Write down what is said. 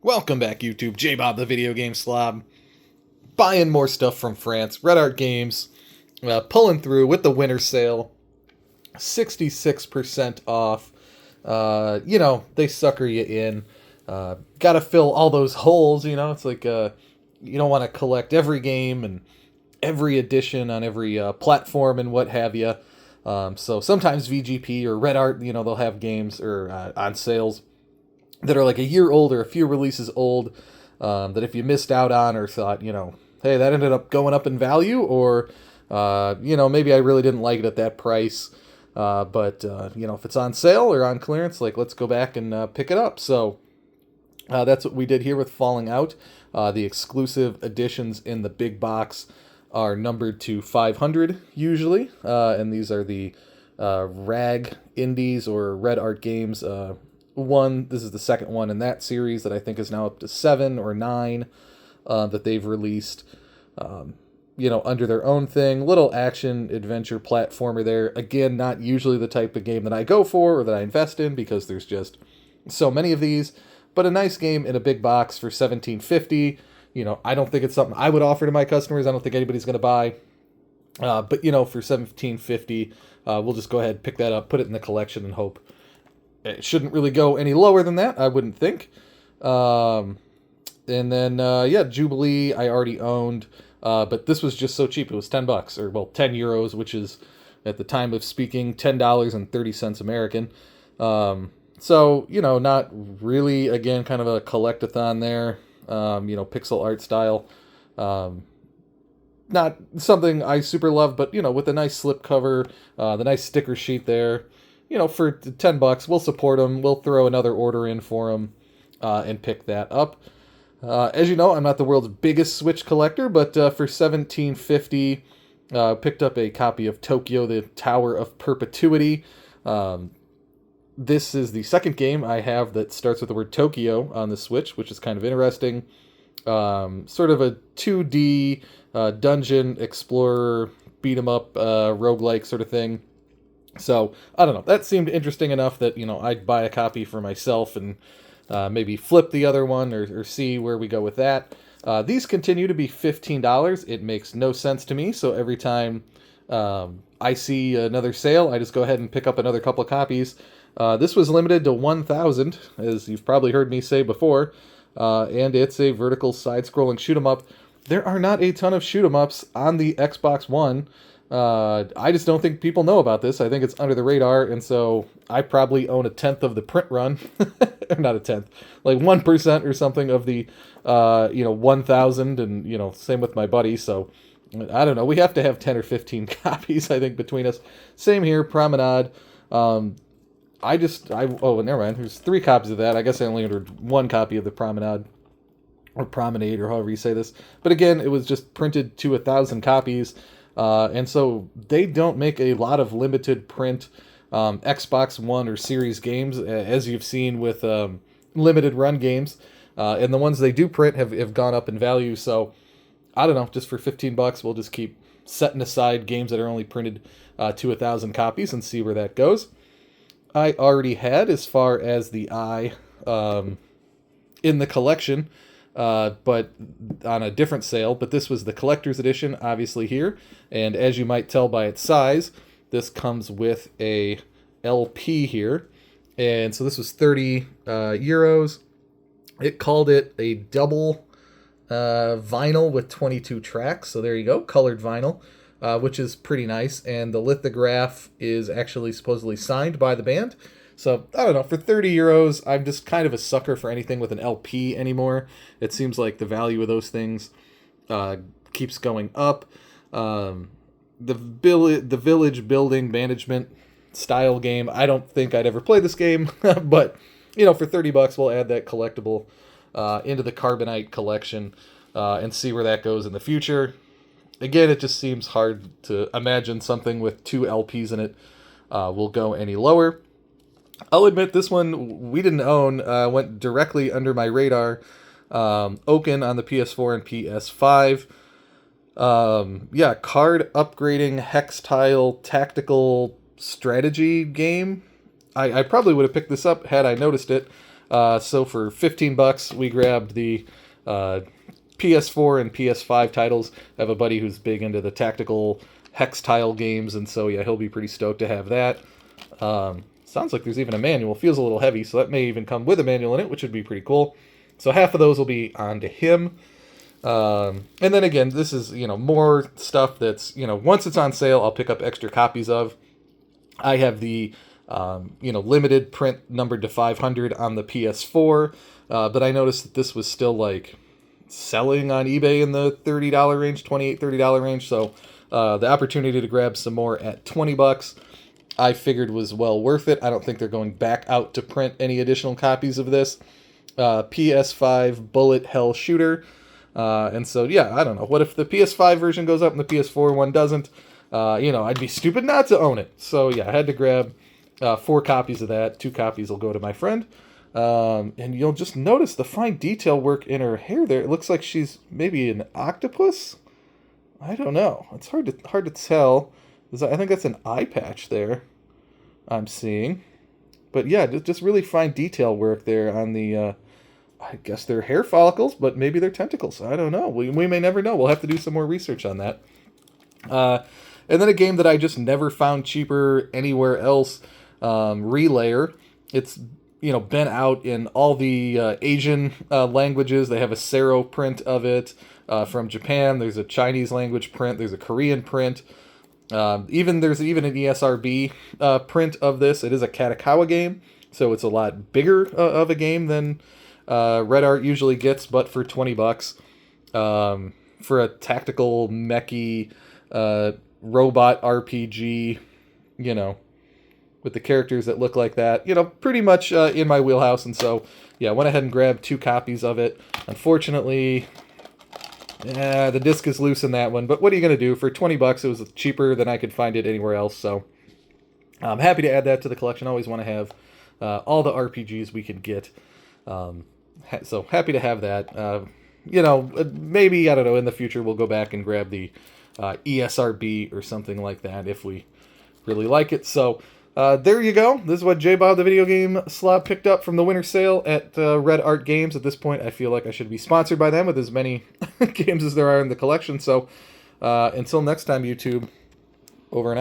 Welcome back, YouTube. J-Bob, the video game slob. Buying more stuff from France. Red Art Games. Pulling through with the winter sale. 66% off. They sucker you in. Gotta fill all those holes, It's like, you don't want to collect every game and every edition on every platform and what have you. So sometimes VGP or Red Art, they'll have games or on sales that are like a year old or a few releases old, that if you missed out on or thought, hey, that ended up going up in value, or, maybe I really didn't like it at that price, but if it's on sale or on clearance, like, let's go back and pick it up. So that's what we did here with Falling Out. The exclusive editions in the big box are numbered to 500 usually, and these are the RAG Indies or Red Art Games this is the second one in that series that I think is now up to 7 or 9 that they've released, under their own thing. Little action adventure platformer there. Again, not usually the type of game that I go for or that I invest in because there's just so many of these, but a nice game in a big box for $17.50. I don't think it's something I would offer to my customers. I don't think anybody's going to buy. But for $17.50, we'll just go ahead and pick that up, put it in the collection, and hope it shouldn't really go any lower than that, I wouldn't think. And then, Jubilee I already owned, but this was just so cheap. It was $10, or, well, 10 euros, which is, at the time of speaking, $10.30 American. So, not really, again, kind of a collect-a-thon there, pixel art style. Not something I super love, but, with a nice slipcover, the nice sticker sheet there. For $10, we'll support them. We'll throw another order in for them and pick that up. As you know, I'm not the world's biggest Switch collector, but for $17.50, picked up a copy of Tokyo, the Tower of Perpetuity. This is the second game I have that starts with the word Tokyo on the Switch, which is kind of interesting. Sort of a 2D dungeon explorer, beat 'em up, roguelike sort of thing. So, I don't know, that seemed interesting enough that, I'd buy a copy for myself and maybe flip the other one or see where we go with that. These continue to be $15. It makes no sense to me, so every time I see another sale, I just go ahead and pick up another couple of copies. This was limited to 1,000, as you've probably heard me say before, and it's a vertical side-scrolling shoot-'em-up. There are not a ton of shoot-'em-ups on the Xbox One. I just don't think people know about this. I think it's under the radar, and so I probably own a tenth of the print run. Not a tenth, like 1% or something of the, 1,000, and, same with my buddy, so I don't know. We have to have 10 or 15 copies, I think, between us. Same here, Promenade. Oh, never mind. There's 3 copies of that. I guess I only ordered 1 copy of the Promenade, or Promenade, or however you say this. But again, it was just printed to 1,000 copies. And so they don't make a lot of limited print Xbox One or Series games, as you've seen with limited run games. And the ones they do print have gone up in value. So I don't know, just for $15, we'll just keep setting aside games that are only printed to 1,000 copies and see where that goes. I already had as far as the eye in the collection, but on a different sale. But this was the collector's edition, obviously, here. And as you might tell by its size, this comes with a LP here. And so this was 30 euros. It called it a double vinyl with 22 tracks. So there you go, colored vinyl, which is pretty nice. And the lithograph is actually supposedly signed by the band. So, I don't know, for 30 euros, I'm just kind of a sucker for anything with an LP anymore. It seems like the value of those things keeps going up. The village building management style game, I don't think I'd ever play this game, but, for $30, we'll add that collectible into the Carbonite collection and see where that goes in the future. Again, it just seems hard to imagine something with 2 LPs in it will go any lower. I'll admit this one we didn't own, went directly under my radar. Oaken on the PS4 and PS5. Card upgrading hex tile tactical strategy game. I probably would have picked this up had I noticed it. So for 15 bucks, we grabbed the PS4 and PS5 titles. I have a buddy who's big into the tactical hex tile games, and so yeah, he'll be pretty stoked to have that. Sounds like there's even a manual. Feels a little heavy, so that may even come with a manual in it, which would be pretty cool. So half of those will be on to him. And then again, this is, more stuff that's, once it's on sale, I'll pick up extra copies of. I have the, limited print numbered to 500 on the PS4, but I noticed that this was still, selling on eBay in the $30 range, $28, $30 range, so the opportunity to grab some more at 20 bucks, I figured was well worth it. I don't think they're going back out to print any additional copies of this. PS5 Bullet Hell Shooter. And so, yeah, I don't know. What if the PS5 version goes up and the PS4 one doesn't? I'd be stupid not to own it. So, yeah, I had to grab 4 copies of that. 2 copies will go to my friend. And you'll just notice the fine detail work in her hair there. It looks like she's maybe an octopus? I don't know. It's hard to tell. I think that's an eye patch there I'm seeing. But, yeah, just really fine detail work there on the... I guess they're hair follicles, but maybe they're tentacles. I don't know. We may never know. We'll have to do some more research on that. And then a game that I just never found cheaper anywhere else, Relayer. It's been out in all the Asian languages. They have a Sero print of it from Japan. There's a Chinese language print. There's a Korean print. There's even an ESRB print of this. It is a Katakawa game, so it's a lot bigger of a game than Red Art usually gets, but for 20 bucks for a tactical mechy robot RPG, with the characters that look like that, pretty much in my wheelhouse. And so, yeah, I went ahead and grabbed 2 copies of it. Unfortunately, the disc is loose in that one, but what are you going to do? For 20 bucks, it was cheaper than I could find it anywhere else. So I'm happy to add that to the collection. I always want to have all the RPGs we could get. So happy to have that. Maybe, I don't know, in the future we'll go back and grab the ESRB or something like that if we really like it. So there you go. This is what J Bob the Video Game Slob picked up from the winter sale at Red Art Games. At this point, I feel like I should be sponsored by them with as many games as there are in the collection. So until next time, YouTube, over and out.